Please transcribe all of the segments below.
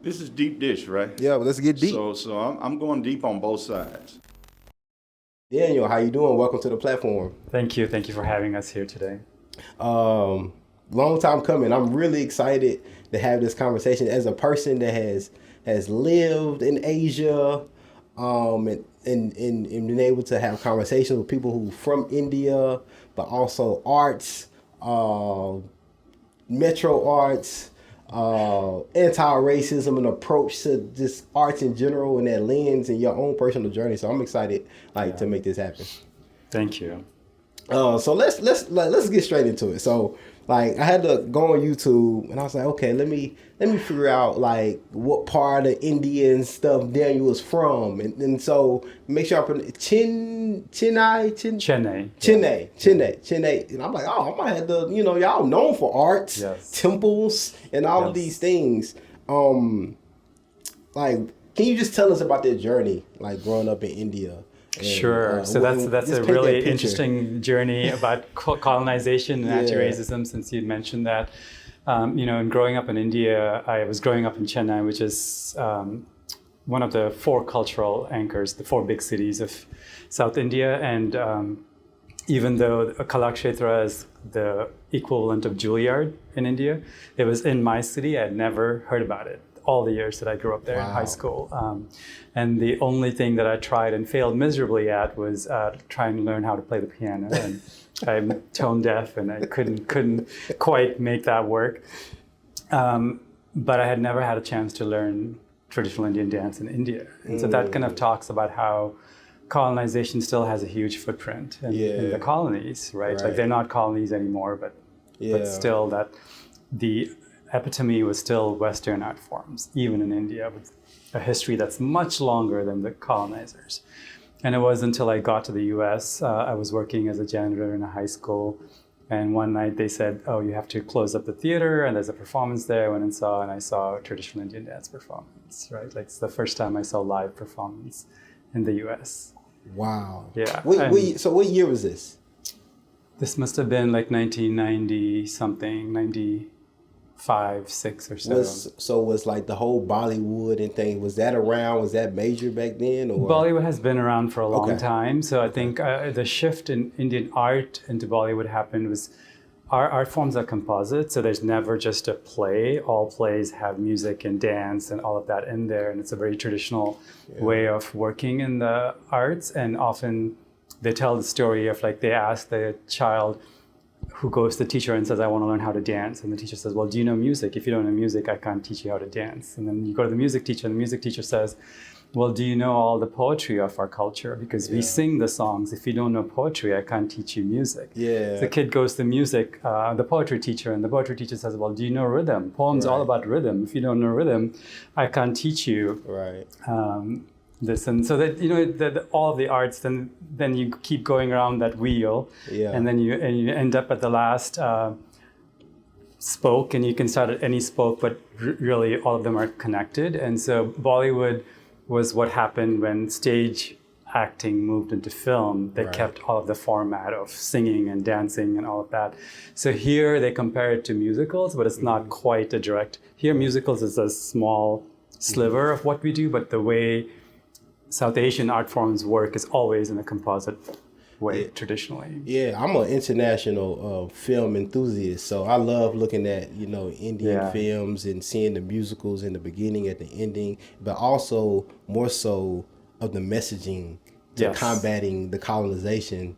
This is deep dish, right? Yeah, but let's get deep. So I'm going deep on both sides. Daniel, how you doing? Welcome to the platform. Thank you. Thank you for having us here today. Long time coming. I'm really excited to have this conversation as a person that has lived in Asia, and been able to have conversations with people who from India, but also arts, metro arts, anti-racism, and approach to just arts in general and that lens and your own personal journey. So I'm excited to make this happen. Thank you. So let's get straight into it. So I had to go on YouTube and I was like, okay, let me figure out what part of India and stuff Daniel was from, and so make sure I put Chennai. And I'm like, oh, I might have to, y'all known for arts, yes, temples, and all of these things. Can you just tell us about their journey, growing up in India? And, sure. So that's a really interesting journey about colonization and anti-racism, since you mentioned that. And growing up in India, I was growing up in Chennai, which is one of the four cultural anchors, the four big cities of South India. And even though Kalakshetra is the equivalent of Juilliard in India, it was in my city. I had never heard about it all the years that I grew up there in high school. And the only thing that I tried and failed miserably at was trying to learn how to play the piano. And I'm tone deaf and I couldn't quite make that work. But I had never had a chance to learn traditional Indian dance in India. And so that kind of talks about how colonization still has a huge footprint in the colonies, right? They're not colonies anymore, but still that the epitome was still Western art forms, even in India, with a history that's much longer than the colonizers. And it was until I got to the US, I was working as a janitor in a high school, and one night they said, oh, you have to close up the theater, and there's a performance there. I went and I saw a traditional Indian dance performance, right? It's the first time I saw live performance in the US. Wow. Yeah. So what year was this? This must have been 1990 something, 95, 6 or so. Was the whole Bollywood and thing, was that around? Was that major back then? Or? Bollywood has been around for a long time. So I think the shift in Indian art into Bollywood happened was our art forms are composite. So there's never just a play. All plays have music and dance and all of that in there. And it's a very traditional way of working in the arts. And often they tell the story of they ask the child who goes to the teacher and says, I want to learn how to dance. And the teacher says, well, do you know music? If you don't know music, I can't teach you how to dance. And then you go to the music teacher, and the music teacher says, well, do you know all the poetry of our culture? Because we sing the songs. If you don't know poetry, I can't teach you music. Yeah. So the kid goes to music, the poetry teacher, and the poetry teacher says, well, do you know rhythm? Poem's all about rhythm. If you don't know rhythm, I can't teach you. Right. This. And so that all of the arts, then you keep going around that wheel, and then you end up at the last spoke, and you can start at any spoke, but really all of them are connected. And so Bollywood was what happened when stage acting moved into film. They kept all of the format of singing and dancing and all of that. So here they compare it to musicals, but it's not quite a direct. Here musicals is a small sliver of what we do, but the way South Asian art forms work is always in a composite way, traditionally. Yeah, I'm an international film enthusiast, so I love looking at Indian films and seeing the musicals in the beginning, at the ending, but also more so of the messaging to combating the colonization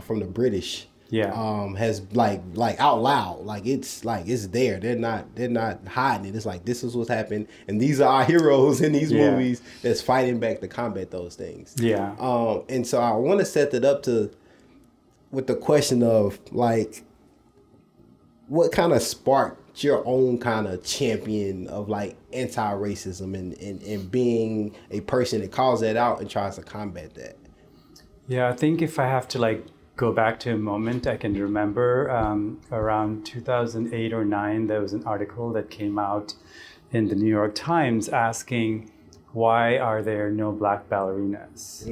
from the British. Has out loud, it's there. They're not hiding it. It's this is what's happened, and these are our heroes in these movies that's fighting back to combat those things. And so I want to set that up with the question of what kind of sparked your own kind of champion of anti-racism and being a person that calls that out and tries to combat that. I think if I have to go back to a moment, I can remember around 2008 or 9, there was an article that came out in the New York Times asking, why are there no black ballerinas?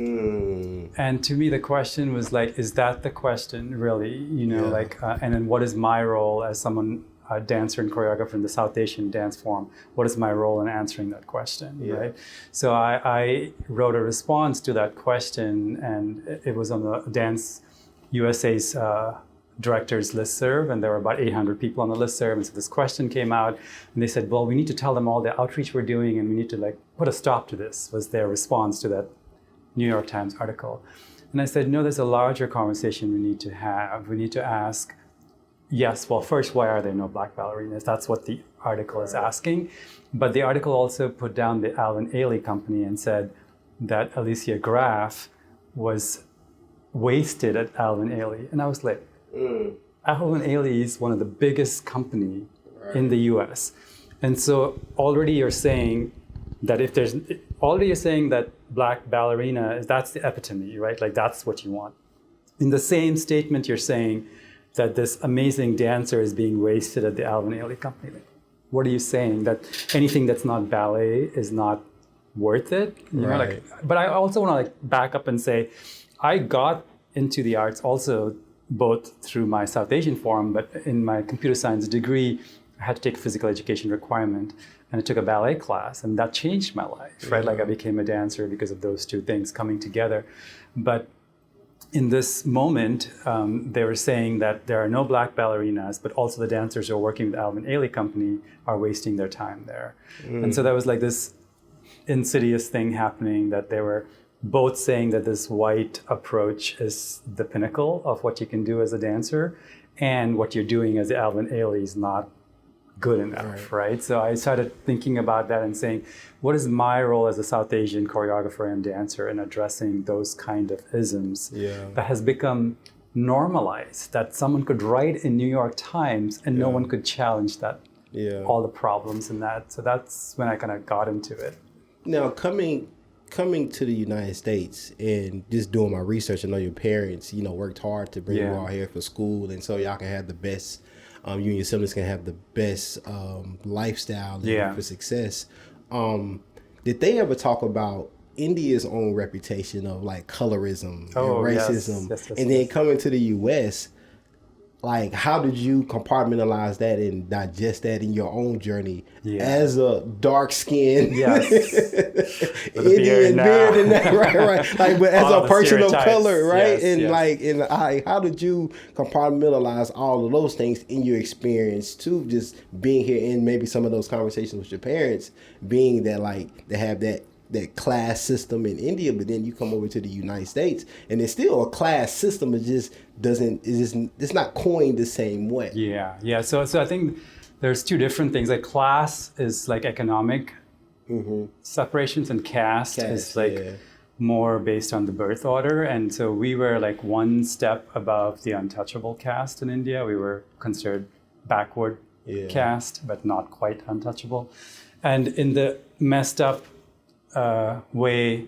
And to me, the question was is that the question really? And then what is my role as someone a dancer and choreographer in the South Asian dance form. What is my role in answering that question, right? So I wrote a response to that question, and it was on the Dance USA's directors listserv, and there were about 800 people on the listserv. And so this question came out, and they said, well, we need to tell them all the outreach we're doing, and we need to like put a stop to this, was their response to that New York Times article. And I said, no, there's a larger conversation we need to have. We need to ask, yes, well, first, why are there no Black ballerinas? That's what the article is asking. But the article also put down the Alvin Ailey Company and said that Alicia Graf was wasted at Alvin Ailey. And I was like, Alvin Ailey is one of the biggest company in the US. And so already you're saying that Black ballerina, that's the epitome, right? Like that's what you want. In the same statement, you're saying that this amazing dancer is being wasted at the Alvin Ailey Company. Like, what are you saying? That anything that's not ballet is not worth it? You know, like, but I also want to like back up and say, I got into the arts also both through my South Asian forum, but in my computer science degree, I had to take a physical education requirement, and I took a ballet class, and that changed my life, right? Like I became a dancer because of those two things coming together. But in this moment, they were saying that there are no Black ballerinas, but also the dancers who are working with Alvin Ailey Company are wasting their time there. And so there was like this insidious thing happening, that they were both saying that this white approach is the pinnacle of what you can do as a dancer, and what you're doing as Alvin Ailey is not good enough, right? So I started thinking about that and saying, what is my role as a South Asian choreographer and dancer in addressing those kind of isms that has become normalized, that someone could write in New York Times and no one could challenge that, all the problems in that. So that's when I kind of got into it. Now, coming to the United States and just doing my research, I know your parents, worked hard to bring you all here for school, and so y'all can have the best, you and your siblings can have the best lifestyle for success. Did they ever talk about India's own reputation of like colorism and racism? Yes, and then coming to the U.S., like, how did you compartmentalize that and digest that in your own journey as a dark-skinned Indian beard and that, right? Like, but as a person of color, right? How did you compartmentalize all of those things in your experience too? Just being here in maybe some of those conversations with your parents, being that like they have that class system in India, but then you come over to the United States and it's still a class system. It's not coined the same way. So I think there's two different things. Like class is like economic separations, and caste is like more based on the birth order. And so we were like one step above the untouchable caste in India. We were considered backward caste, but not quite untouchable. And in the messed up way,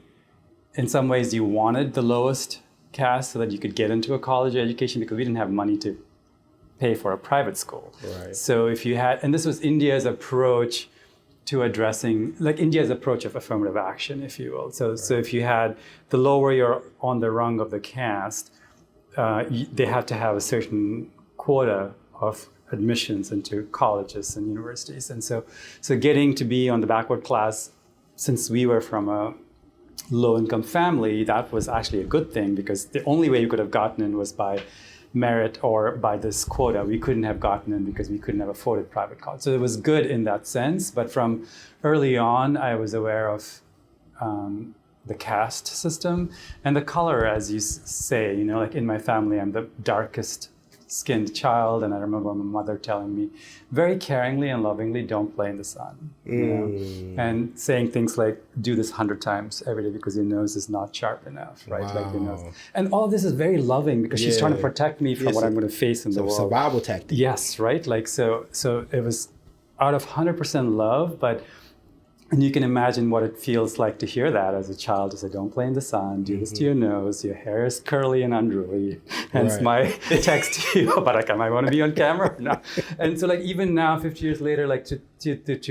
in some ways you wanted the lowest caste so that you could get into a college education, because we didn't have money to pay for a private school. So if you had, and this was India's approach to addressing, like India's approach of affirmative action, if you will. So if you had, the lower you're on the rung of the caste, they had to have a certain quota of admissions into colleges and universities. And so getting to be on the backward class, since we were from a low-income family, that was actually a good thing, because the only way you could have gotten in was by merit or by this quota. We couldn't have gotten in because we couldn't have afforded private college. So it was good in that sense. But from early on, I was aware of the caste system and the color, as you say. Like in my family, I'm the darkest skinned child, and I remember my mother telling me very caringly and lovingly, don't play in the sun, and saying things like, do this 100 times every day because your nose is not sharp enough, right? Like your nose. And all of this is very loving, because she's trying to protect me from what I'm going to face in the world. Survival tactic. Yes, right? Like, so it was out of 100% love, and you can imagine what it feels like to hear that as a child, to say, don't play in the sun, do this to your nose, your hair is curly and unruly. Hence my text to you about like, am I going to be on camera? No. And so like, even now, 50 years later, like to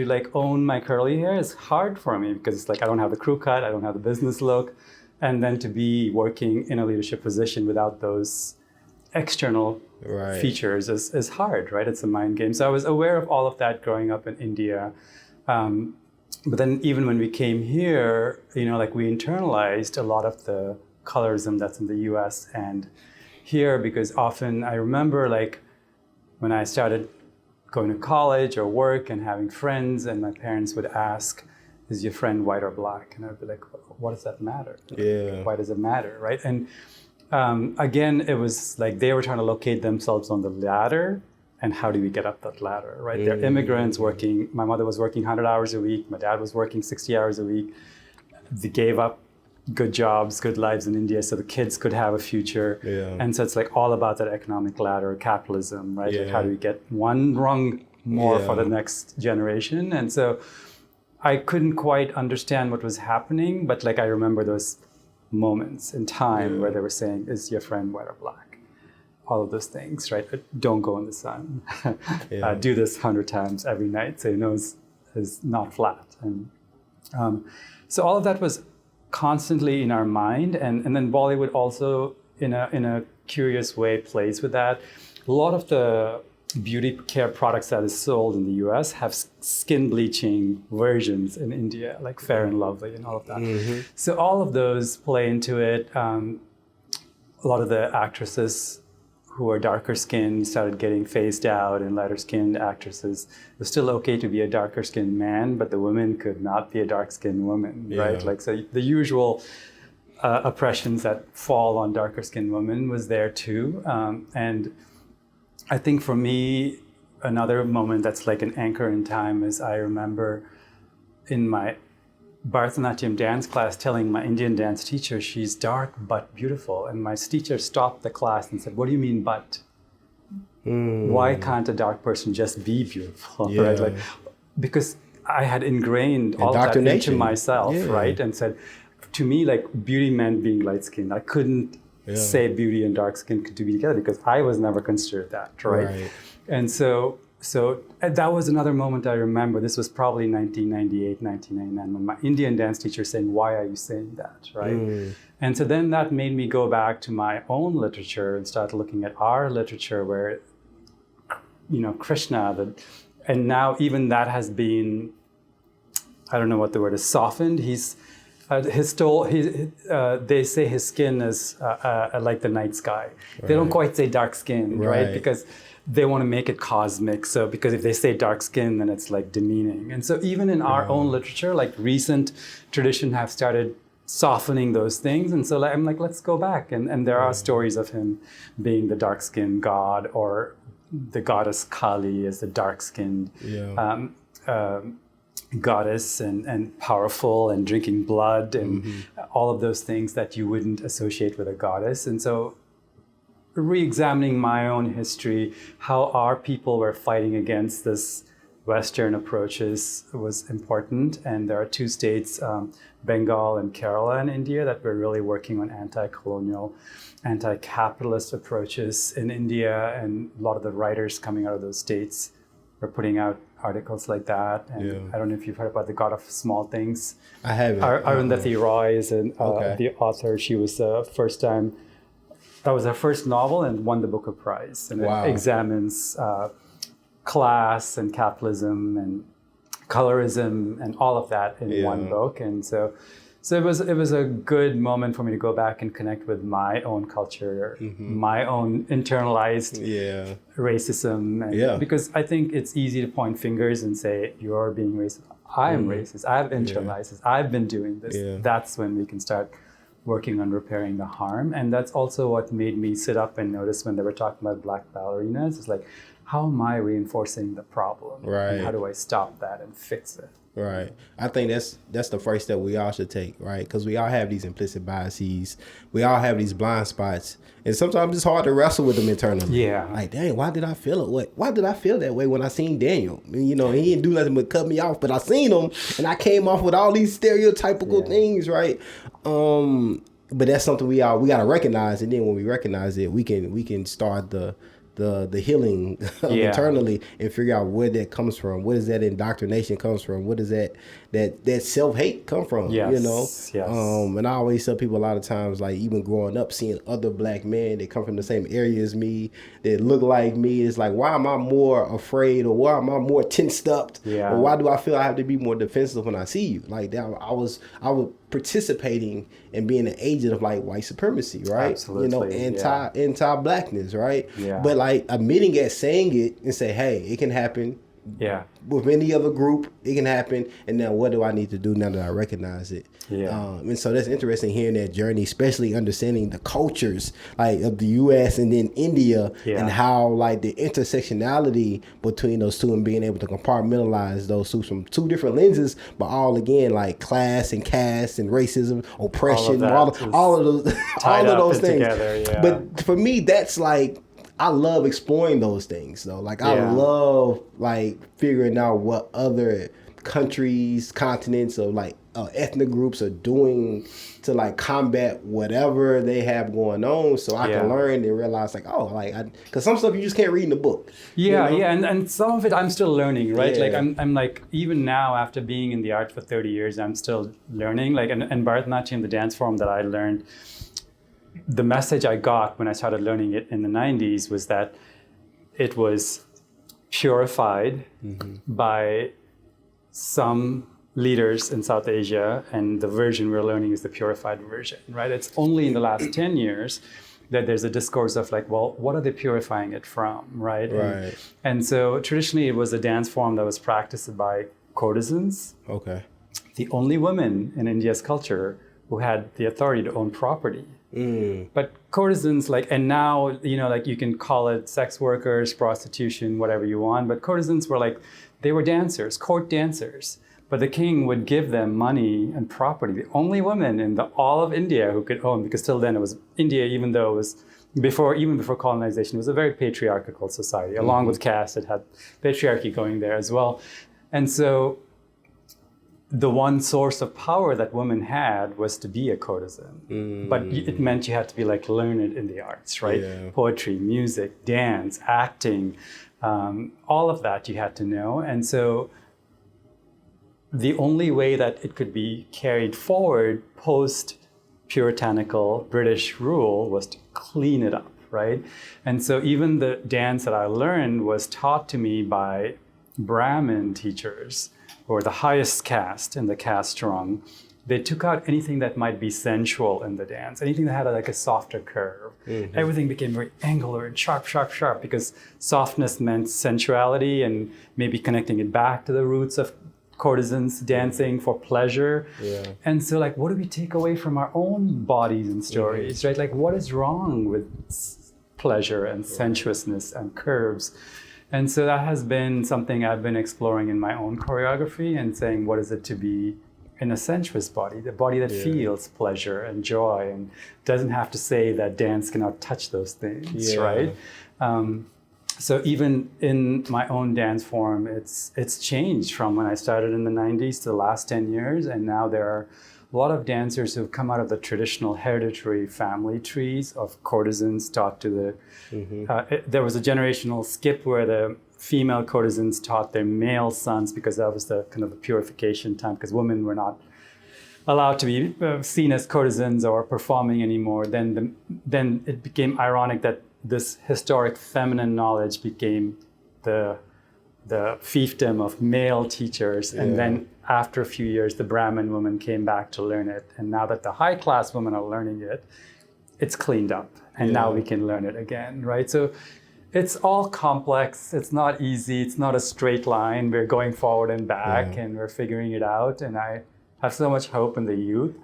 like own my curly hair is hard for me, because it's like, I don't have the crew cut, I don't have the business look. And then to be working in a leadership position without those external features is hard, right? It's a mind game. So I was aware of all of that growing up in India. But then even when we came here, like we internalized a lot of the colorism that's in the US and here, because often I remember like when I started going to college or work and having friends, and my parents would ask, is your friend white or black? And I'd be like, what does that matter? Yeah. Why does it matter, right? And again, it was like they were trying to locate themselves on the ladder, and how do we get up that ladder, right? They're immigrants working. My mother was working 100 hours a week. My dad was working 60 hours a week. They gave up good jobs, good lives in India so the kids could have a future. Yeah. And so it's like all about that economic ladder, capitalism, right? Yeah. Like how do we get one rung more for the next generation? And so I couldn't quite understand what was happening, but like I remember those moments in time where they were saying, is your friend white or black? All of those things, right? Don't go in the sun. Do this 100 times every night so your nose is not flat. And so all of that was constantly in our mind, and then Bollywood also in a curious way plays with that. A lot of the beauty care products that is sold in the US have skin bleaching versions in India, like Fair and Lovely and all of that. So all of those play into it. A lot of the actresses who are darker skinned started getting phased out, and lighter skinned actresses. It was still okay to be a darker skinned man, but the women could not be a dark skinned woman, right? Like, so the usual oppressions that fall on darker skinned women was there too. And I think for me, another moment that's like an anchor in time is I remember in my Bharatanatyam dance class telling my Indian dance teacher she's dark but beautiful, and my teacher stopped the class and said, what do you mean but? Why can't a dark person just be beautiful, right? Like, because I had ingrained all of that into myself, right? And said, to me, like beauty meant being light skinned. I couldn't say beauty and dark skin could be together because I was never considered that, right? And so that was another moment I remember. This was probably 1998, 1999, when my Indian dance teacher saying, why are you saying that, right? And so then that made me go back to my own literature and start looking at our literature where, Krishna, and now even that has been, I don't know what the word is, softened. They say his skin is like the night sky. They don't quite say dark skin, right? Because they want to make it cosmic. So because if they say dark skin, then it's like demeaning. And so even in our own literature, like recent tradition have started softening those things. And so I'm like, let's go back. And there are stories of him being the dark skinned god, or the goddess Kali is the dark skinned goddess and powerful and drinking blood and all of those things that you wouldn't associate with a goddess. And so re-examining my own history, how our people were fighting against this Western approaches was important. And there are two states, Bengal and Kerala in India, that were really working on anti-colonial, anti-capitalist approaches in India. And a lot of the writers coming out of those states were putting out articles like that. And I don't know if you've heard about The God of Small Things. I haven't. Arundhati Roy is the author. She was the first time, that was her first novel and won the Booker Prize. And it examines class and capitalism and colorism and all of that in one book. And so it was a good moment for me to go back and connect with my own culture, my own internalized racism. And because I think it's easy to point fingers and say, you're being racist. I am racist. I've internalized this. I've been doing this. That's when we can start working on repairing the harm. And that's also what made me sit up and notice when they were talking about black ballerinas. It's like, how am I reinforcing the problem? And how do I stop that and fix it? Right. I think that's the first step we all should take, right? Because we all have these implicit biases. We all have these blind spots. And sometimes it's hard to wrestle with them internally. Yeah. Like, dang, why did I feel it? Why did I feel that way when I seen Daniel? He didn't do nothing but cut me off, but I seen him and I came off with all these stereotypical things, right? But that's something we got to recognize. And then when we recognize it, we can start the healing internally and figure out where that comes from. Where does that indoctrination comes from? What is that that self-hate come from, Yes, you know? yes. And I always tell people a lot of times, like even growing up, seeing other black men that come from the same area as me, that look like me, it's like, why am I more afraid, or why am I more tensed up? Yeah. Or why do I feel I have to be more defensive when I see you? Like that, I was participating in being an agent of like white supremacy, right? Absolutely, you know, anti-blackness, right? Yeah. But like admitting it, saying it, and say, hey, it can happen. Yeah. With any other group, it can happen. And now what do I need to do now that I recognize it? Yeah. And so that's interesting hearing that journey, especially understanding the cultures like of the US and then India, and how like the intersectionality between those two and being able to compartmentalize those two from two different lenses, but all again like class and caste and racism, oppression, all of those things. Together, yeah. But for me, that's like, I love exploring those things though. Like I love like figuring out what other countries, continents, or like ethnic groups are doing to like combat whatever they have going on, so I can learn and realize like, oh, like because some stuff you just can't read in the book. Yeah, you know? and some of it I'm still learning, right? Like I'm like, even now after being in the art for 30 years, I'm still learning. Like and Bharatanatyam, the dance form that I learned, the message I got when I started learning it in the 90s was that it was purified by some leaders in South Asia, and the version we're learning is the purified version, right? It's only in the last 10 years that there's a discourse of like, well, what are they purifying it from, right? And so traditionally it was a dance form that was practiced by courtesans. Okay. The only women in India's culture who had the authority to own property. But courtesans, like, and now, you know, like you can call it sex workers, prostitution, whatever you want, but courtesans were like, they were dancers, court dancers. But the king would give them money and property. The only women in all of India who could own, because till then it was India, even though it was even before colonization, it was a very patriarchal society. Along with caste, it had patriarchy going there as well. And so the one source of power that women had was to be a courtesan. But it meant you had to be like learned in the arts, right? Yeah. Poetry, music, dance, acting, all of that you had to know. And so the only way that it could be carried forward post puritanical British rule was to clean it up, right? And so even the dance that I learned was taught to me by Brahmin teachers, or the highest caste in the caste rung. They took out anything that might be sensual in the dance, anything that had like a softer curve. Everything became very angular and sharp, sharp, sharp, because softness meant sensuality and maybe connecting it back to the roots of courtesans dancing for pleasure. And so like, what do we take away from our own bodies and stories, right? Like, what is wrong with pleasure and sensuousness and curves? And so that has been something I've been exploring in my own choreography, and saying, what is it to be in a sensuous body, the body that feels pleasure and joy, and doesn't have to say that dance cannot touch those things, right? So even in my own dance form, it's changed from when I started in the 90s to the last 10 years. And now there are a lot of dancers who've come out of the traditional hereditary family trees of courtesans taught to the... there was a generational skip where the female courtesans taught their male sons, because that was the kind of the purification time, because women were not allowed to be seen as courtesans or performing anymore. Then it became ironic that this historic feminine knowledge became the fiefdom of male teachers. And then after a few years, the Brahmin women came back to learn it. And now that the high class women are learning it, it's cleaned up. And now we can learn it again, right? So it's all complex. It's not easy. It's not a straight line. We're going forward and back and we're figuring it out. And I have so much hope in the youth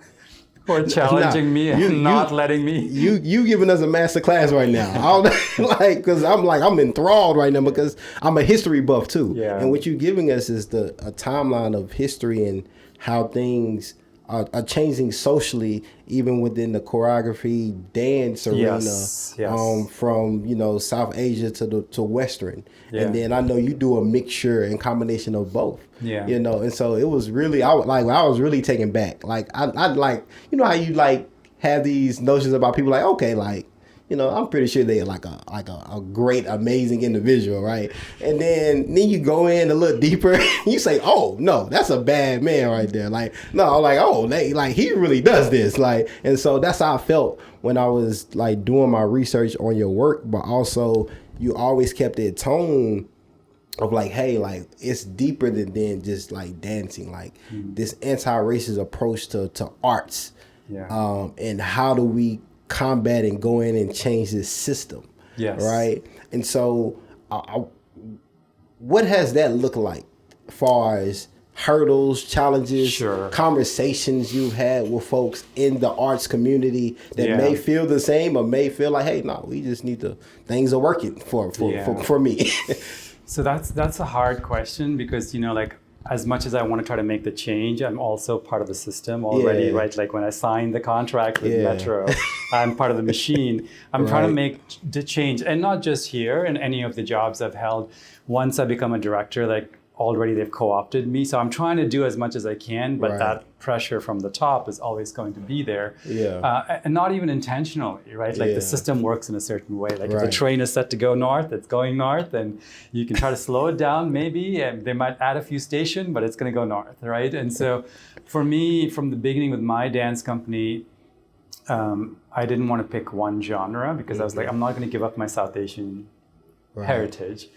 for challenging me and not letting me. You giving us a master class right now. Because I'm enthralled right now, because I'm a history buff too. And what you're giving us is a timeline of history and how things are changing socially, even within the choreography dance arena, from South Asia to Western. And then I know you do a mixture and combination of both. And so it was really, I was really taken back. Like I like, how you like have these notions about people like, okay, like, I'm pretty sure they're like a great, amazing individual, right? And then you go in a little deeper, you say, oh no, that's a bad man right there. Like, no, like, oh, like he really does this. Like, and so that's how I felt when I was like doing my research on your work, but also you always kept that tone of like, hey, like it's deeper than just like dancing, like this anti-racist approach to arts. Yeah. And how do we combat and go in and change this system? Yes. Right. And so what has that looked like as far as hurdles, challenges, Sure. conversations you've had with folks in the arts community that may feel the same or may feel like, hey, no, we just need to, things are working for me. So that's a hard question because, like as much as I want to try to make the change, I'm also part of the system already, right? Like when I signed the contract with Metro, I'm part of the machine. I'm trying to make the change, and not just here in any of the jobs I've held. Once I become a director, like already they've co-opted me. So I'm trying to do as much as I can, but that pressure from the top is always going to be there. And not even intentionally, right? Like the system works in a certain way. Like if the train is set to go north, it's going north, and you can try to slow it down maybe, and they might add a few stations, but it's going to go north, right? And so for me, from the beginning with my dance company, I didn't want to pick one genre because I was like, I'm not going to give up my South Asian heritage.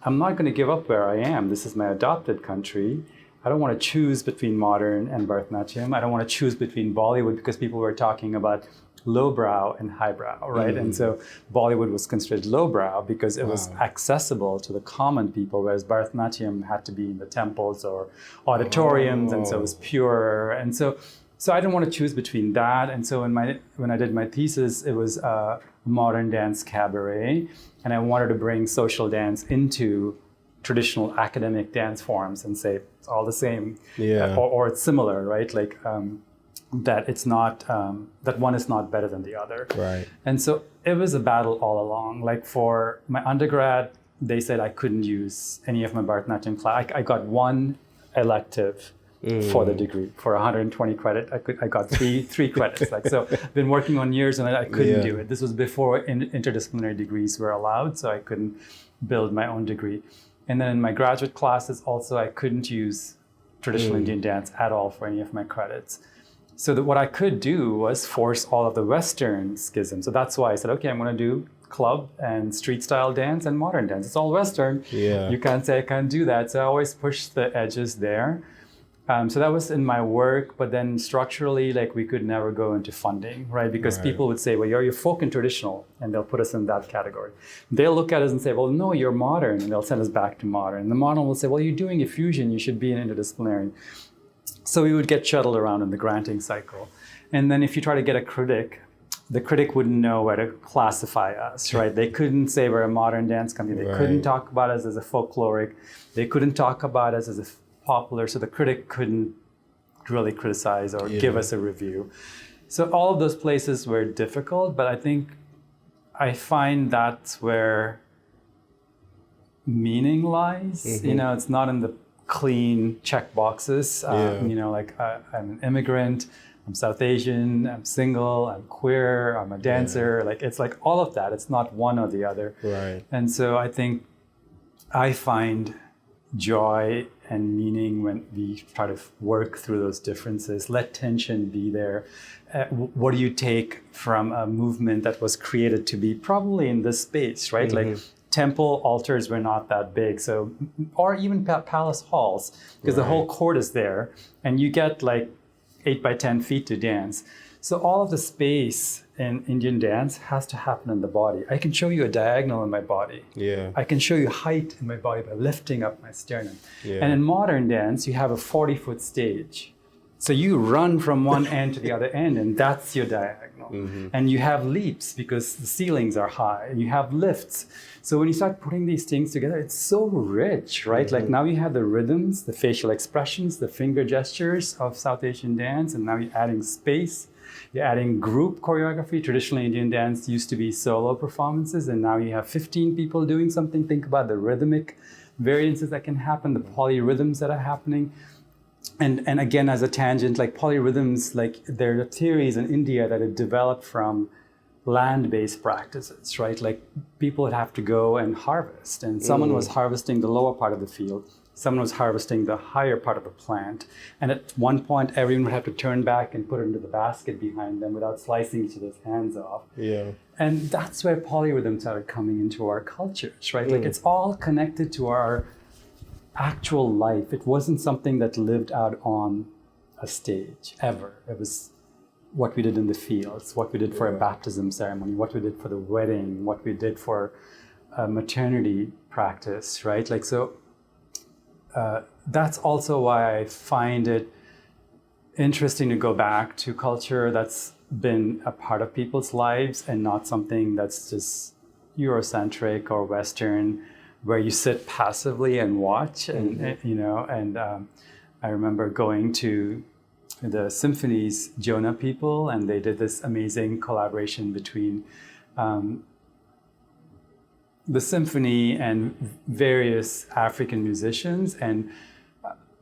I'm not going to give up where I am. This is my adopted country. I don't want to choose between modern and Bharatanatyam. I don't want to choose between Bollywood because people were talking about lowbrow and highbrow, right? And so Bollywood was considered lowbrow because it was accessible to the common people, whereas Bharatanatyam had to be in the temples or auditoriums, and so it was pure. And so I didn't want to choose between that. And so when I did my thesis, it was modern dance cabaret, and I wanted to bring social dance into traditional academic dance forms and say it's all the same, or it's similar, right? Like that it's not that one is not better than the other, right? And so it was a battle all along. Like for my undergrad, they said I couldn't use any of my Bharatanatyam class. I got one elective for the degree for 120 credit. I got three credits. Like, so I've been working on years and I couldn't do it. This was before interdisciplinary degrees were allowed, so I couldn't build my own degree. And then in my graduate classes also, I couldn't use traditional Indian dance at all for any of my credits. So what I could do was force all of the Western schism. So that's why I said, okay, I'm going to do club and street style dance and modern dance. It's all Western. You can't say I can't do that. So I always push the edges there. So that was in my work, but then structurally, like we could never go into funding, right? Because people would say, well, you're folk and traditional, and they'll put us in that category. They'll look at us and say, well, no, you're modern, and they'll send us back to modern. And the modern will say, well, you're doing a fusion, you should be an interdisciplinary. So we would get shuttled around in the granting cycle. And then if you try to get a critic, the critic wouldn't know where to classify us, right? They couldn't say we're a modern dance company. They couldn't talk about us as a folkloric. They couldn't talk about us as a popular, so the critic couldn't really criticize or give us a review. So all of those places were difficult, but I find that's where meaning lies. It's not in the clean check boxes. Like I'm an immigrant, I'm South Asian, I'm single, I'm queer, I'm a dancer. Like it's like all of that. It's not one or the other. Right. And so I find joy and meaning when we try to work through those differences, let tension be there. What do you take from a movement that was created to be probably in this space, right? Like temple altars were not that big, so, or even palace halls, because the whole court is there, and you get like 8 by 10 feet to dance. So all of the space in Indian dance has to happen in the body. I can show you a diagonal in my body. I can show you height in my body by lifting up my sternum. And in modern dance, you have a 40-foot stage. So you run from one end to the other end, and that's your diagonal. And you have leaps because the ceilings are high, and you have lifts. So when you start putting these things together, it's so rich, right? Like now you have the rhythms, the facial expressions, the finger gestures of South Asian dance, and now you're adding space. You're adding group choreography. Traditionally, Indian dance used to be solo performances, and now you have 15 people doing something. Think about the rhythmic variances that can happen, the polyrhythms that are happening. And again, as a tangent, like polyrhythms, like there are theories in India that have developed from land-based practices, right? Like people would have to go and harvest, and someone was harvesting the lower part of the field, someone was harvesting the higher part of the plant, and at one point everyone would have to turn back and put it into the basket behind them without slicing each other's hands off. Yeah. And that's where polyrhythm started coming into our cultures, right? Like it's all connected to our actual life. It wasn't something that lived out on a stage ever. It was what we did in the fields, what we did for a baptism ceremony, what we did for the wedding, what we did for a maternity practice, right? Like, so that's also why I find it interesting to go back to culture that's been a part of people's lives and not something that's just Eurocentric or Western, where you sit passively and watch. And you know, and I remember going to the symphony's Jonah people, and they did this amazing collaboration between the symphony and various African musicians, and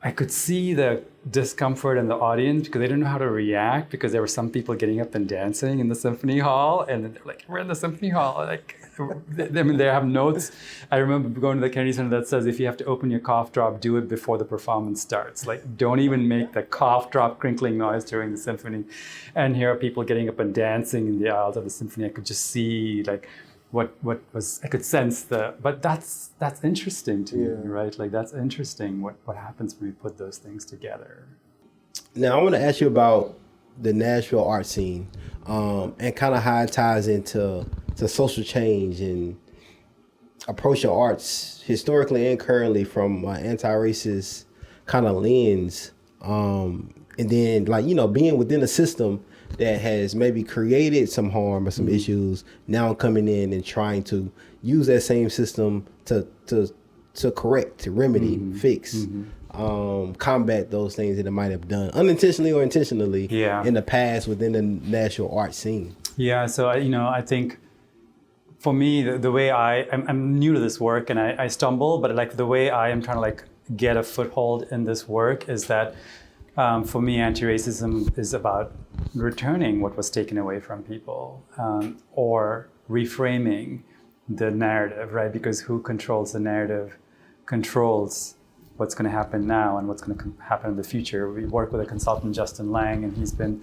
I could see the discomfort in the audience because they didn't know how to react, because there were some people getting up and dancing in the symphony hall, and they're like, we're in the symphony hall. Like, I mean, they have notes. I remember going to the Kennedy Center that says, if you have to open your cough drop, do it before the performance starts. Like, don't even make the cough drop crinkling noise during the symphony. And here are people getting up and dancing in the aisles of the symphony. I could just see like what was, I could sense but that's interesting to me, right? Like, that's interesting what happens when we put those things together. Now, I want to ask you about the Nashville art scene, and kind of how it ties into social change and approaching arts historically and currently from an anti-racist kind of lens. And then, like, you know, being within a system that has maybe created some harm or some issues, now coming in and trying to use that same system to correct, to remedy, fix, combat those things that it might have done unintentionally or intentionally in the past within the Nashville art scene. Yeah, so I think for me, the way I'm new to this work and I stumble, but like the way I am trying to like get a foothold in this work is that for me, anti-racism is about returning what was taken away from people, or reframing the narrative, right? Because who controls the narrative controls what's going to happen now and what's going to happen in the future. We work with a consultant, Justin Lang, and he's been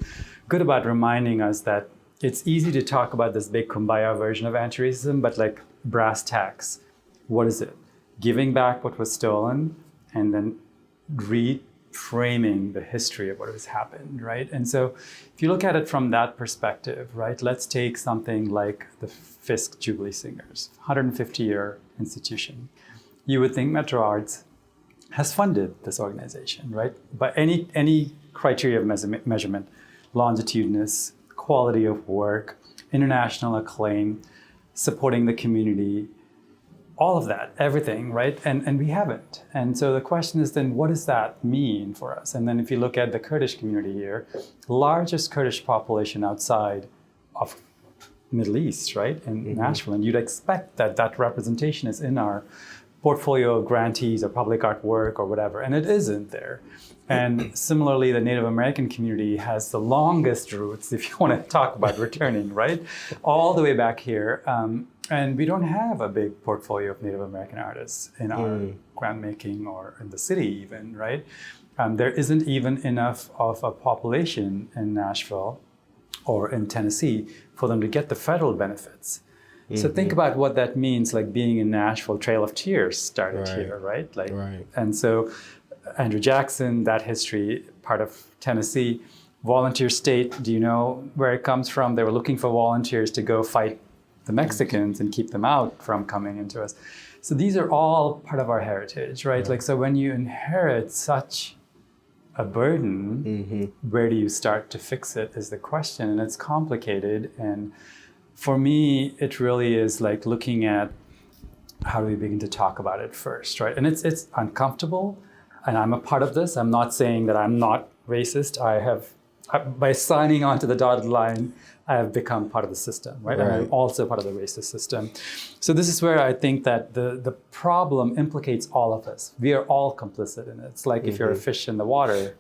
good about reminding us that it's easy to talk about this big kumbaya version of anti-racism, but like brass tacks, what is it? Giving back what was stolen and then reframing the history of what has happened, right? And so if you look at it from that perspective, right, let's take something like the Fisk Jubilee Singers, 150-year institution. You would think Metro Arts has funded this organization, right? By any criteria of measurement, longitudinous, quality of work, international acclaim, supporting the community, all of that, everything, right? And we haven't. And so the question is then, what does that mean for us? And then if you look at the Kurdish community here, largest Kurdish population outside of Middle East, right? In Nashville, and you'd expect that representation is in our portfolio of grantees or public art work or whatever, and it isn't there. And similarly, the Native American community has the longest roots, if you want to talk about returning, right? All the way back here. And we don't have a big portfolio of Native American artists in our grant making or in the city even, right? There isn't even enough of a population in Nashville or in Tennessee for them to get the federal benefits. So think about what that means, like being in Nashville, Trail of Tears started here, right? Like, and so Andrew Jackson, that history, part of Tennessee, volunteer state, do you know where it comes from? They were looking for volunteers to go fight the Mexicans and keep them out from coming into us. So these are all part of our heritage, right? Like, so when you inherit such a burden, where do you start to fix it is the question, and it's complicated. And for me, it really is like looking at how do we begin to talk about it first, right? And it's uncomfortable, and I'm a part of this. I'm not saying that I'm not racist. By signing on to the dotted line, I have become part of the system, right? And I'm also part of the racist system. So this is where I think that the problem implicates all of us. We are all complicit in it. It's like if you're a fish in the water,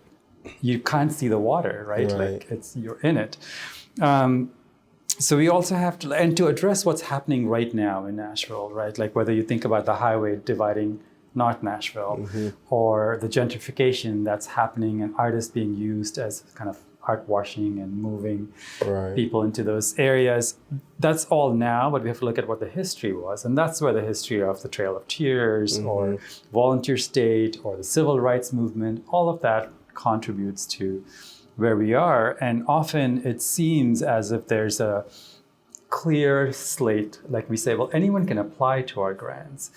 you can't see the water, right? Like you're in it. So we also have to, and to address what's happening right now in Nashville, right? Like whether you think about the highway dividing North Nashville or the gentrification that's happening and artists being used as kind of art washing and moving people into those areas. That's all now, but we have to look at what the history was. And that's where the history of the Trail of Tears or volunteer state or the civil rights movement, all of that contributes to where we are. And often it seems as if there's a clear slate, like we say, well, anyone can apply to our grants.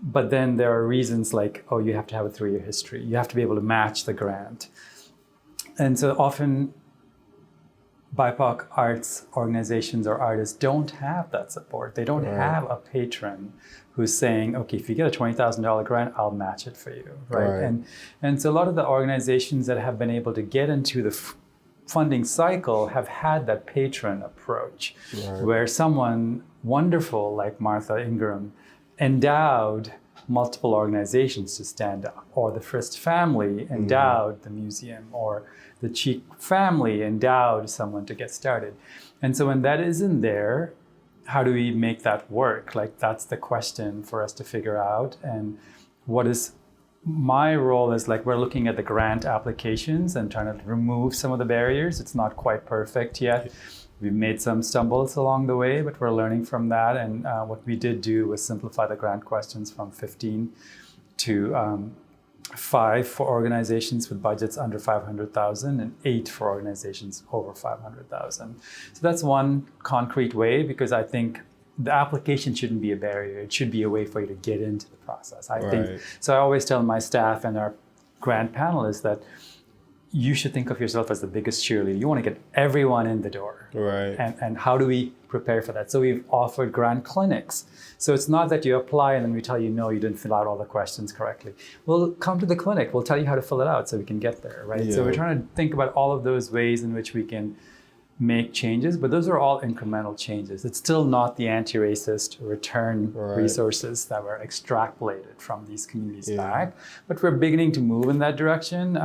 But then there are reasons like, oh, you have to have a 3-year history. You have to be able to match the grant. And so often BIPOC arts organizations or artists don't have that support. They don't have a patron who's saying, okay, if you get a $20,000 grant, I'll match it for you, right? And so a lot of the organizations that have been able to get into the funding cycle have had that patron approach, where someone wonderful like Martha Ingram endowed multiple organizations to stand up, or the Frist family endowed the museum, or the Cheek family endowed someone to get started. And so when that isn't there, how do we make that work? Like, that's the question for us to figure out. And what is my role is, like, we're looking at the grant applications and trying to remove some of the barriers. It's not quite perfect yet. We've made some stumbles along the way, but we're learning from that. And what we did do was simplify the grant questions from 15 to 5 for organizations with budgets under 500,000 and 8 for organizations over 500,000. So that's one concrete way, because I think the application shouldn't be a barrier. It should be a way for you to get into the process. I think so. I always tell my staff and our grant panelists that you should think of yourself as the biggest cheerleader. You want to get everyone in the door. And how do we prepare for that? So we've offered grant clinics. So it's not that you apply and then we tell you, no, you didn't fill out all the questions correctly. We'll come to the clinic. We'll tell you how to fill it out so we can get there, right? So we're trying to think about all of those ways in which we can make changes, but those are all incremental changes. It's still not the anti-racist return resources that were extrapolated from these communities back, but we're beginning to move in that direction.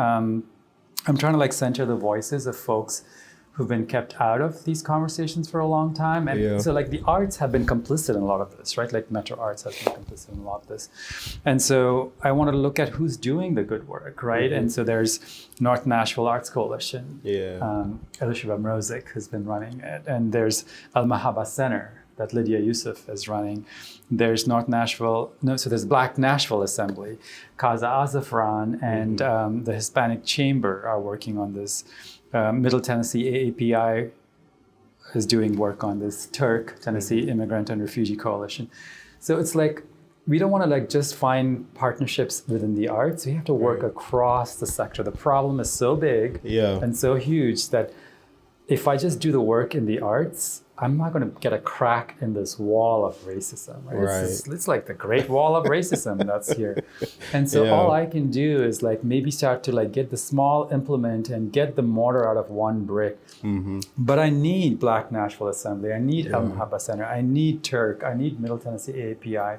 I'm trying to, like, center the voices of folks who've been kept out of these conversations for a long time. And so, like, the arts have been complicit in a lot of this, right? Like Metro Arts has been complicit in a lot of this. And so I wanted to look at who's doing the good work, right? And so there's North Nashville Arts Coalition. Elishaba Mrozik has been running it. And there's Al Mahaba Center that Lydia Yusuf is running. There's there's Black Nashville Assembly. Kaza Azafran and the Hispanic Chamber are working on this. Middle Tennessee AAPI is doing work on this. Turk, Tennessee Immigrant and Refugee Coalition. So it's like, we don't want to, like, just find partnerships within the arts. We have to work across the sector. The problem is so big and so huge that if I just do the work in the arts, I'm not going to get a crack in this wall of racism. Right? It's like the Great Wall of Racism that's here. And so all I can do is, like, maybe start to, like, get the small implement and get the mortar out of one brick. But I need Black Nashville Assembly. I need El Mahaba Center. I need Turk. I need Middle Tennessee AAPI.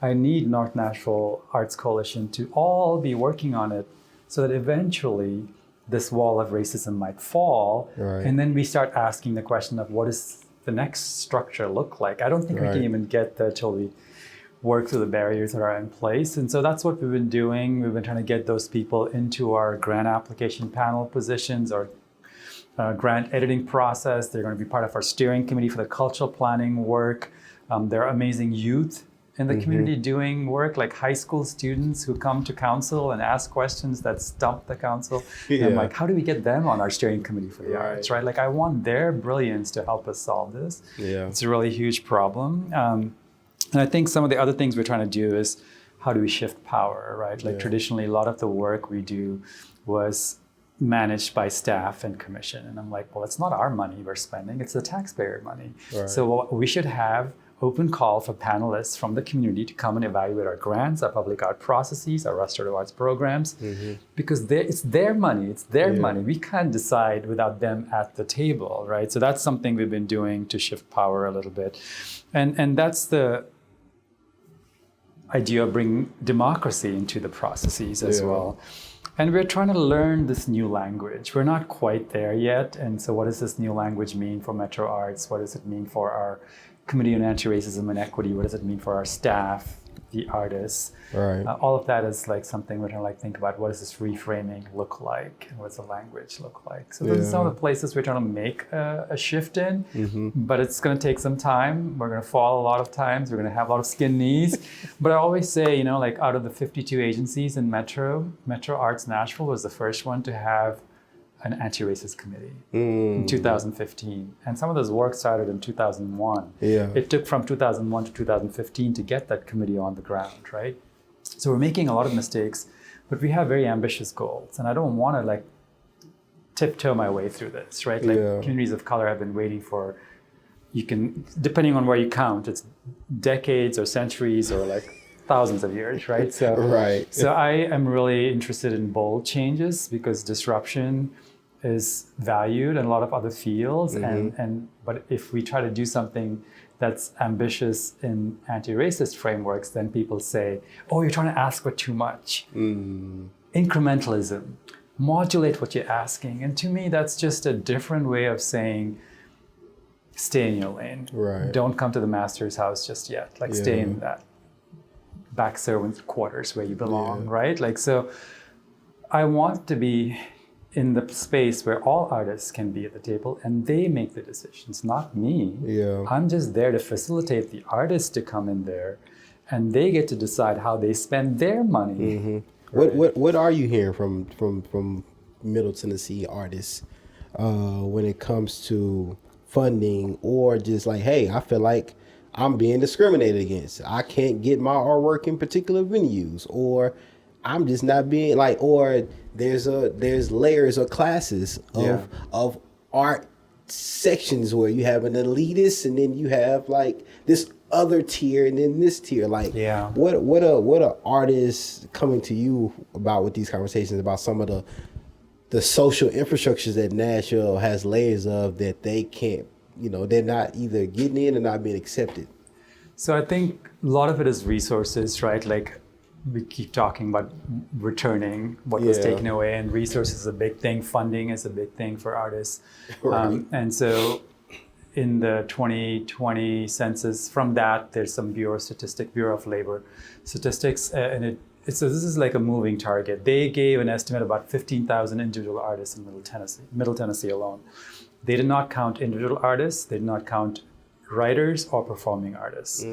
I need North Nashville Arts Coalition to all be working on it so that eventually this wall of racism might fall. And then we start asking the question of, what is the next structure look like? I don't think we can even get there till we work through the barriers that are in place. And so that's what we've been doing. We've been trying to get those people into our grant application panel positions or grant editing process. They're going to be part of our steering committee for the cultural planning work. There are amazing youth in the community doing work, like high school students who come to council and ask questions that stump the council. And I'm like, how do we get them on our steering committee for the arts, right? Like, I want their brilliance to help us solve this. It's a really huge problem. And I think some of the other things we're trying to do is, how do we shift power, right? Like, traditionally, a lot of the work we do was managed by staff and commission. And I'm like, well, it's not our money we're spending, it's the taxpayer money. So we should have open call for panelists from the community to come and evaluate our grants, our public art processes, our restorative arts programs, because it's their money, money. We can't decide without them at the table, right? So that's something we've been doing to shift power a little bit. And that's the idea of bringing democracy into the processes as well. And we're trying to learn this new language. We're not quite there yet. And so what does this new language mean for Metro Arts? What does it mean for our Committee on Anti-Racism and Equity? What does it mean for our staff, the artists? Right. All of that is like something we're trying to like think about. What does this reframing look like? And what does the language look like? So those are some of the places we're trying to make a shift in, but it's going to take some time. We're going to fall a lot of times. We're going to have a lot of skin knees. But I always say, you know, like out of the 52 agencies in Metro Arts Nashville was the first one to have an anti-racist committee in 2015. And some of those work started in 2001. Yeah. It took from 2001 to 2015 to get that committee on the ground, right? So we're making a lot of mistakes, but we have very ambitious goals. And I don't want to like tiptoe my way through this, right? Like communities of color have been waiting for, you can, depending on where you count, it's decades or centuries or like thousands of years, right? So, so I am really interested in bold changes because disruption is valued in a lot of other fields. But if we try to do something that's ambitious in anti-racist frameworks, then people say, oh, you're trying to ask for too much. Incrementalism, modulate what you're asking. And to me, that's just a different way of saying, stay in your lane. Right. Don't come to the master's house just yet. Like stay in that back servants' quarters where you belong, right? Like, so I want to be in the space where all artists can be at the table and they make the decisions, not me. I'm just there to facilitate the artists to come in there and they get to decide how they spend their money. Right? What are you hearing from Middle Tennessee artists when it comes to funding or just like, hey, I feel like I'm being discriminated against. I can't get my artwork in particular venues, or I'm just not being like, or there's layers or classes of art sections where you have an elitist and then you have like this other tier and then this tier. Like, what are artists coming to you about with these conversations about some of the social infrastructures that Nashville has layers of that they can't, you know, they're not either getting in or not being accepted? So I think a lot of it is resources, right? Like we keep talking about returning what was taken away, and resources is a big thing. Funding is a big thing for artists. And so in the 2020 census, from that, there's some Bureau of Labor statistics, and so this is like a moving target. They gave an estimate about 15,000 individual artists in Middle Tennessee alone. They did not count individual artists. They did not count writers or performing artists.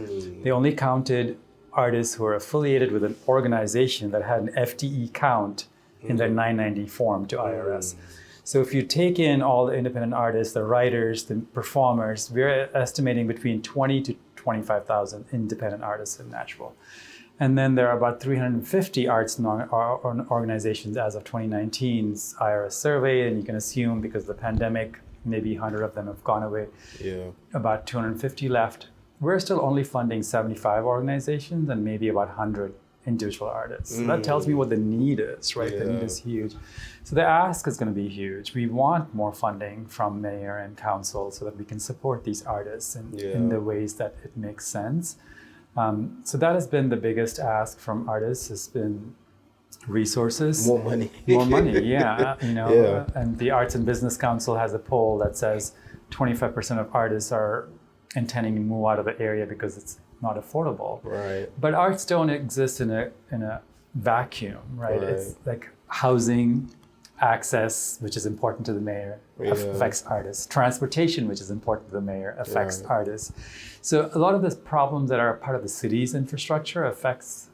They only counted artists who are affiliated with an organization that had an FTE count in their 990 form to IRS. So if you take in all the independent artists, the writers, the performers, we're estimating between 20 to 25,000 independent artists in Nashville. And then there are about 350 arts organizations as of 2019's IRS survey, and you can assume because of the pandemic, maybe 100 of them have gone away. About 250 left. We're still only funding 75 organizations and maybe about 100 individual artists. So that tells me what the need is, right? The need is huge. So the ask is going to be huge. We want more funding from mayor and council so that we can support these artists in the ways that it makes sense. So that has been the biggest ask from artists, has been resources. More money. More money, you know. And the Arts and Business Council has a poll that says 25% of artists are intending to move out of the area because it's not affordable. Right. But arts don't exist in a vacuum, right? It's like housing, access, which is important to the mayor, affects artists. Transportation, which is important to the mayor, affects artists. So a lot of the problems that are part of the city's infrastructure affects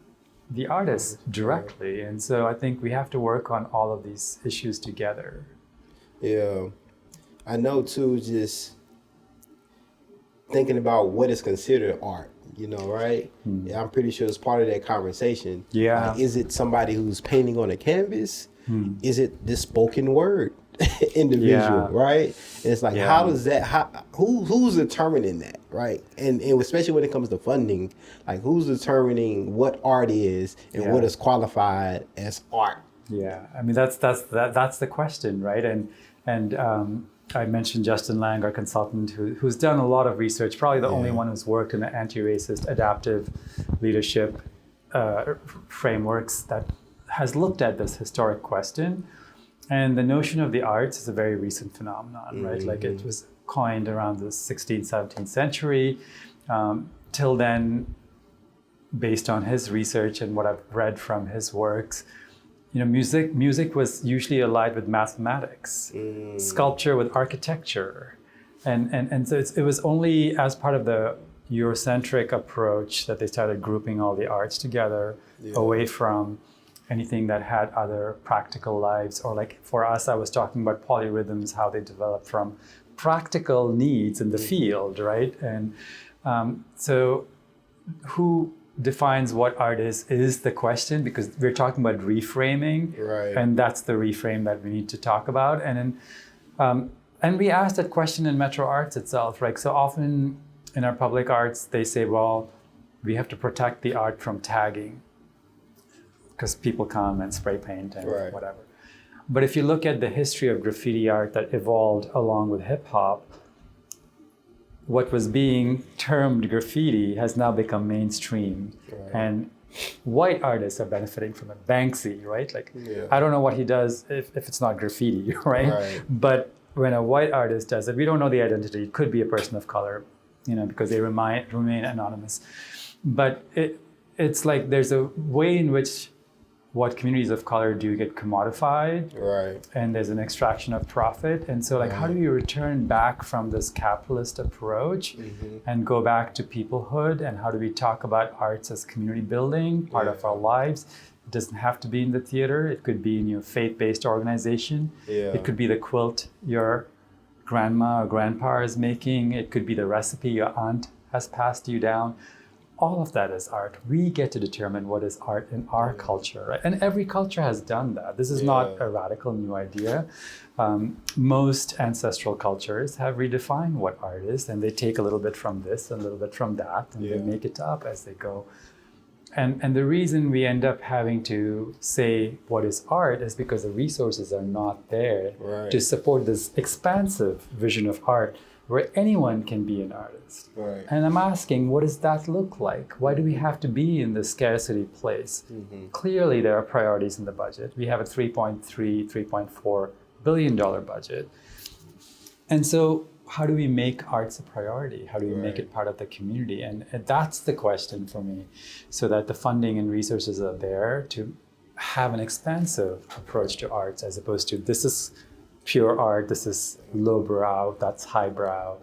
the artists directly. And so I think we have to work on all of these issues together. Yeah. I know too, just thinking about what is considered art, you know, right? I'm pretty sure it's part of that conversation. Like, is it somebody who's painting on a canvas? Is it this spoken word individual, right? And it's like, how does that, who's determining that, right? And especially when it comes to funding, like who's determining what art is and what is qualified as art? I mean, that's the question, right? And I mentioned Justin Lang, our consultant, who's done a lot of research, probably the only one who's worked in anti-racist adaptive leadership frameworks that has looked at this historic question. And the notion of the arts is a very recent phenomenon, right? Like it was coined around the 16th, 17th century. Till then, based on his research and what I've read from his works, music was usually allied with mathematics, sculpture with architecture. And so it was only as part of the Eurocentric approach that they started grouping all the arts together away from anything that had other practical lives. Or like for us, I was talking about polyrhythms, how they develop from practical needs in the field, right? And so who defines what art is the question, because we're talking about reframing, right? And that's the reframe that we need to talk about. And we asked that question in Metro Arts itself, right? So often in our public arts, they say, well, we have to protect the art from tagging because people come and spray paint and whatever. But if you look at the history of graffiti art that evolved along with hip hop, what was being termed graffiti has now become mainstream. Right. And white artists are benefiting from it. Banksy, right? Like, I don't know what he does if it's not graffiti, right? But when a white artist does it, we don't know the identity. It could be a person of color, because they remain anonymous. But it's like there's a way in which what communities of color do get commodified, right? And there's an extraction of profit. And so how do we return back from this capitalist approach and go back to peoplehood? And how do we talk about arts as community building, part of our lives? It doesn't have to be in the theater. It could be in your faith-based organization. It could be the quilt your grandma or grandpa is making. It could be the recipe your aunt has passed you down. All of that is art. We get to determine what is art in our culture, right? And every culture has done that. This is not a radical new idea. Most ancestral cultures have redefined what art is, and they take a little bit from this, a little bit from that, and they make it up as they go. And the reason we end up having to say what is art is because the resources are not there to support this expansive vision of art where anyone can be an artist. Right. And I'm asking, what does that look like? Why do we have to be in this scarcity place? Clearly, there are priorities in the budget. We have a $3.4 billion budget. And so how do we make arts a priority? How do we make it part of the community? And that's the question for me, so that the funding and resources are there to have an expansive approach to arts, as opposed to this is pure art, this is lowbrow, that's highbrow.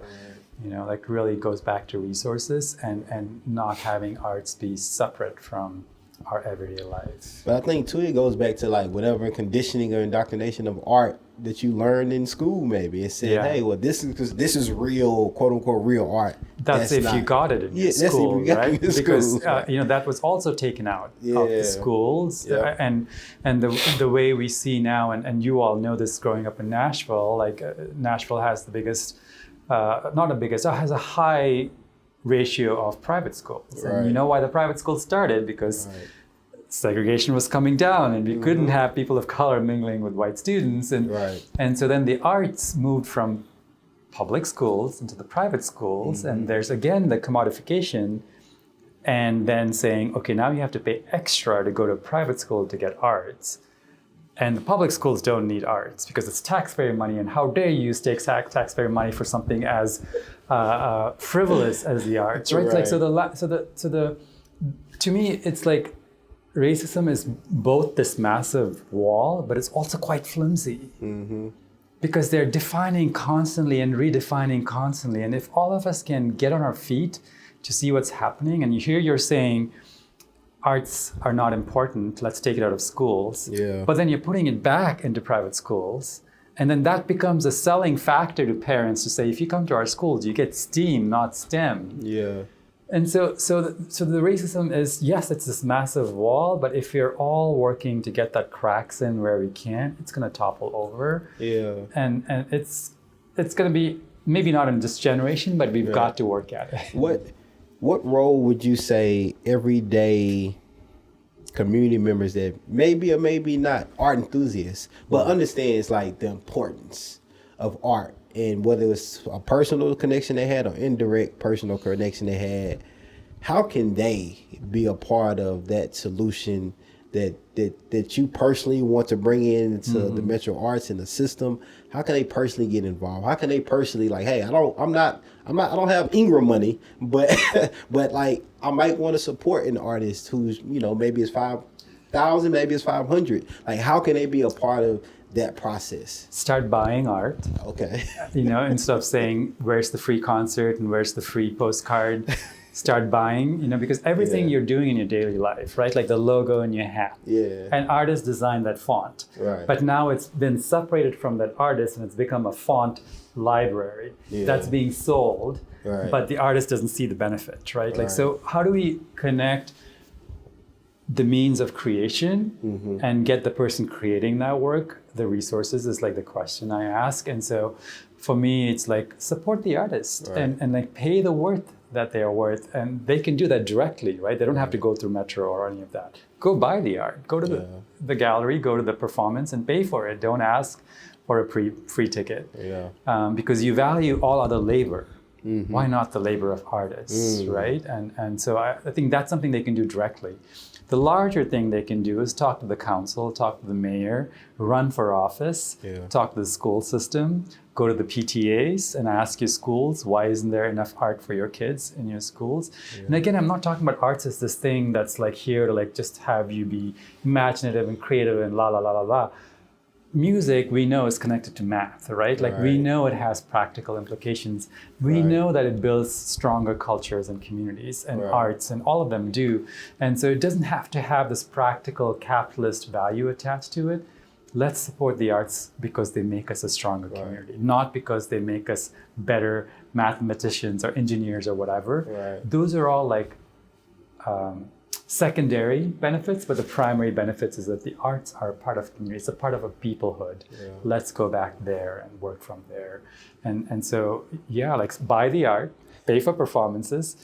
Like really goes back to resources and not having arts be separate from our everyday life. But I think too, it goes back to like whatever conditioning or indoctrination of art that you learned in school, maybe. It said, hey, well, this is real, quote unquote, real art. That's if you got it in school, right? Because that was also taken out of the schools, and the way we see now, and you all know this growing up in Nashville. Like Nashville has the biggest, has a high ratio of private schools, and you know why the private schools started? Because segregation was coming down, and we couldn't have people of color mingling with white students, and so then the arts moved from public schools into the private schools, and there's again the commodification, and then saying, okay, now you have to pay extra to go to a private school to get arts, and the public schools don't need arts because it's taxpayer money, and how dare you use taxpayer money for something as frivolous as the arts, right? Like to me, it's like racism is both this massive wall, but it's also quite flimsy. Because they're defining constantly and redefining constantly. And if all of us can get on our feet to see what's happening, and you're saying arts are not important, let's take it out of schools. But then you're putting it back into private schools. And then that becomes a selling factor to parents to say, if you come to our schools, you get STEAM, not STEM. And so the racism is, yes, it's this massive wall, but if we're all working to get that cracks in where we can, it's going to topple over. And it's going to be maybe not in this generation, but we've got to work at it. What role would you say everyday community members that maybe or maybe not art enthusiasts, but understands like the importance of art, and whether it was a personal connection they had or indirect personal connection they had, how can they be a part of that solution that you personally want to bring into the Metro Arts and the system? How can they personally get involved? How can they personally like, hey, I don't have Ingram money, but but like I might want to support an artist who's, you know, maybe it's 5,000, maybe it's 500. Like, how can they be a part of that process? Start buying art. Okay. You know, instead of saying, where's the free concert and where's the free postcard? Start buying, you know, because everything you're doing in your daily life, right? Like the logo in your hat. Yeah. An artist designed that font. Right. But now it's been separated from that artist and it's become a font library that's being sold. Right. But the artist doesn't see the benefit, right? Like, so how do we connect the means of creation and get the person creating that work the resources is like the question I ask. And so for me, it's like support the artist and like pay the worth that they are worth, and they can do that directly, right? They don't have to go through Metro or any of that. Go buy the art, go to the gallery, go to the performance and pay for it. Don't ask for a free ticket because you value all other labor. Why not the labor of artists, right? And so I think that's something they can do directly. The larger thing they can do is talk to the council, talk to the mayor, run for office, talk to the school system, go to the PTAs and ask your schools, why isn't there enough art for your kids in your schools? And again, I'm not talking about arts as this thing that's like here to like just have you be imaginative and creative and la la la la la. Music, we know, is connected to math, right? Like we know it has practical implications. We know that it builds stronger cultures and communities and arts, and all of them do. And so it doesn't have to have this practical capitalist value attached to it. Let's support the arts because they make us a stronger community, not because they make us better mathematicians or engineers or whatever. Those are all like secondary benefits, but the primary benefits is that the arts are a part of community. It's a part of a peoplehood. Let's go back there and work from there. And so, like buy the art, pay for performances,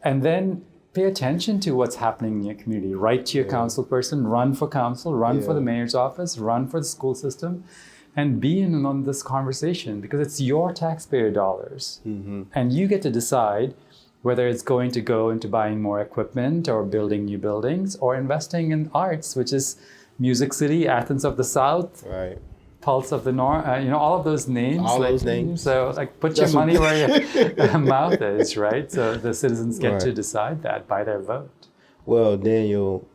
and then pay attention to what's happening in your community. Write to your council person, run for council, run for the mayor's office, run for the school system, and be in on this conversation because it's your taxpayer dollars. And you get to decide whether it's going to go into buying more equipment or building new buildings or investing in arts, which is Music City, Athens of the South, Pulse of the North, all of those names. Those names. So like put your money where your mouth is, right? So the citizens get to decide that by their vote. Well, Daniel,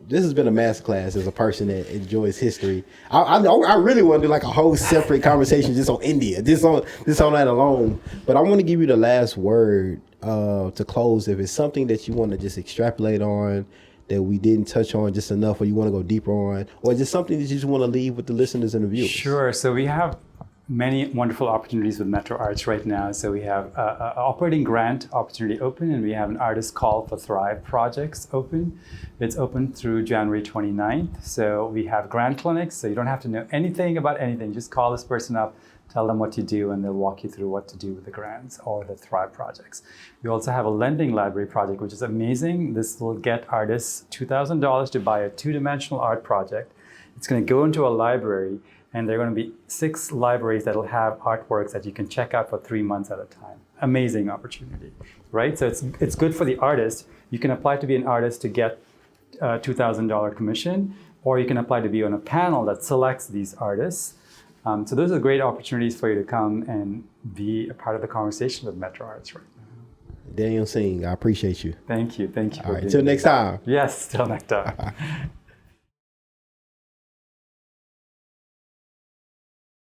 this has been a masterclass as a person that enjoys history. I really want to do like a whole separate conversation just on India, just on that alone. But I want to give you the last word to close. If it's something that you want to just extrapolate on that we didn't touch on just enough, or you want to go deeper on, or just something that you just want to leave with the listeners and the viewers. Sure. So we have many wonderful opportunities with Metro Arts right now. So we have an operating grant opportunity open, and we have an artist call for Thrive projects open. It's open through January 29th. So we have grant clinics, so you don't have to know anything about anything. Just call this person up, tell them what to do, and they'll walk you through what to do with the grants or the Thrive projects. We also have a lending library project, which is amazing. This will get artists $2,000 to buy a two-dimensional art project. It's going to go into a library, and there are going to be 6 libraries that will have artworks that you can check out for 3 months at a time. Amazing opportunity, right? So it's good for the artist. You can apply to be an artist to get a $2,000 commission, or you can apply to be on a panel that selects these artists. So those are great opportunities for you to come and be a part of the conversation with Metro Arts right now. Daniel Singh, I appreciate you. Thank you. All right, until next time. Yes, till next time.